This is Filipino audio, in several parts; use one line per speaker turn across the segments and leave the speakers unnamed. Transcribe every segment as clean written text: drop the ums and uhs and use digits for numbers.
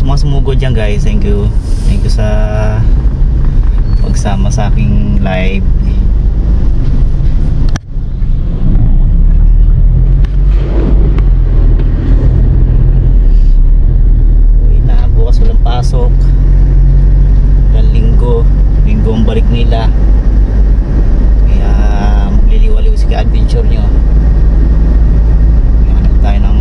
sa mga sumugod dyan guys, thank you sa pagsama sa aking live. Uy na, bukas walang pasok hanggang linggo ang balik nila, kaya magliliwaliw si ka-adventure nyo. Hanap tayo ng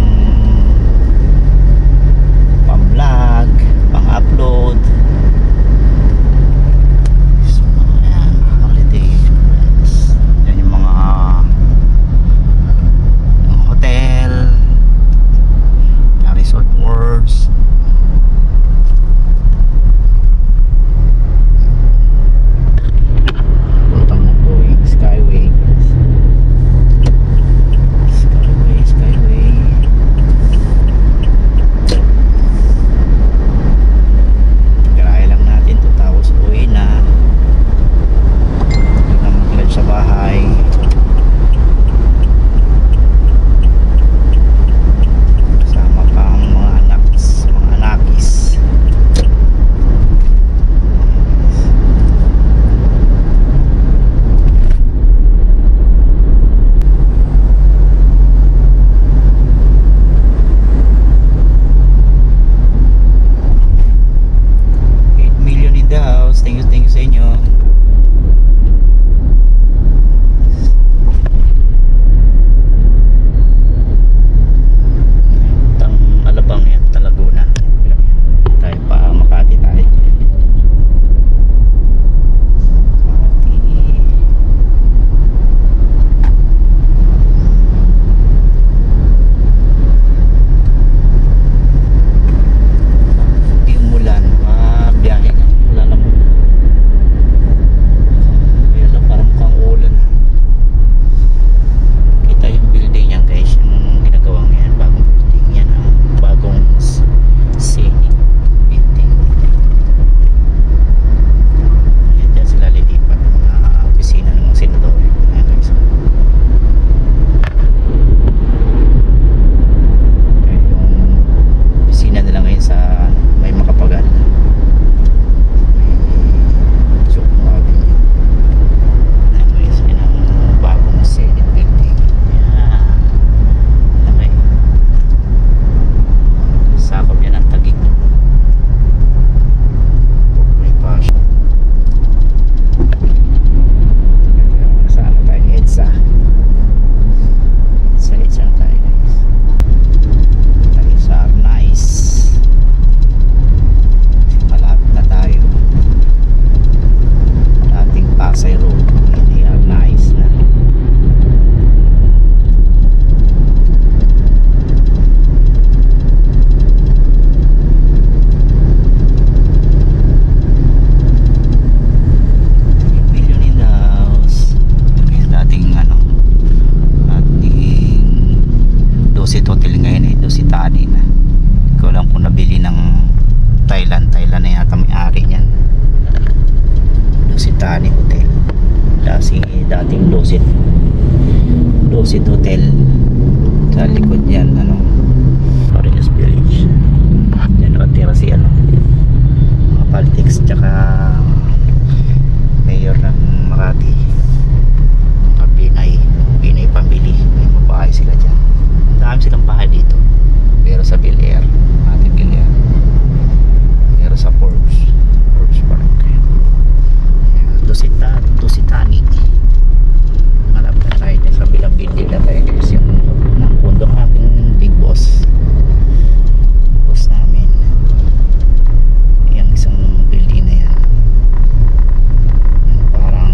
pang-vlog, pang-upload. So, ayan, holiday. Yan yung mga hotel, resort worlds. Puntang na going Skyway. Skyway. Garahe lang natin to, tapos uwi na. Hindi na mag-lunch sa bahay. Kasama pa ang mga anakis. $8 million in the house. Thank you sa inyo. Tang Alabang yan, Laguna. Tayo pa Makati tayo. Di umulan, biyahe nga, wala naman. Ayun lang, parang mukhang ulan. Kita yung building yan guys, yung ginagawang yan, bagong building yan, bagong scenic building. Yan, dyan sila lilipat ng opisina ng mga senador. Ayan guys. Okay, yung opisina nila ngayon sa may Makapagal. So, ayan guys, yun ang bagong senate building. Ayan. Okay. Sakop yan ang Taguig. May passion. Sa ano tayo? EDSA. Sa EDSA tayo guys. Tayo sa Arnaiz. Malapit na tayo. Dating Pasay Road. Hindi Arnaiz na. $8 million in the house. Yung dating dating Dusit Hotel ngayon ay Dusitani na. Hindi ko alam kung nabili ng Thailand na yata may-ari niyan. Dusitani Hotel. Dating Dusit Hotel. Sa likod niyan Marias Village. Diyan nakatira si mga politics tsaka mayor ng Makati. Mga Pinay pamili. May mga bahay sila dyan. Dami silang bahay dito. Pero sa Bel Air, Makati Bel Air. Pero sa Forbes Park. Dusitani. Malapit na tayo dyan sa bilang building na tayo. Kasi yung ng kondo ng aking big boss namin. Yung isang building na yan. Yung parang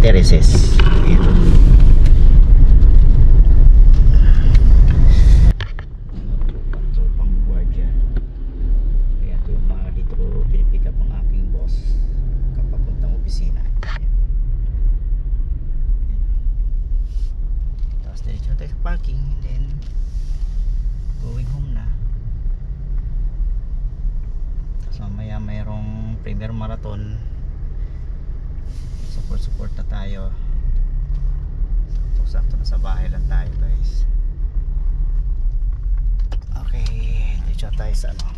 Tereses. Ayan. Tropang guardia. Ayan, ito yung mga dito pinipick up ang aking boss kapapuntang opisina. Ayan. Tapos diretso tayo sa parking and then going home na. Tapos mamaya mayroong premier marathon. Support na tayo. Sakto na sa bahay lang tayo guys. Okay, dito tayo sa ano,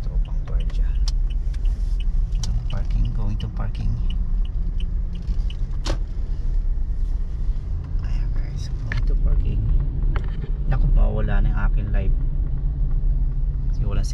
tropang guardia. Parking, going to parking. Ayan guys, going to parking. Naku, mawawala na yung aking live kasi walang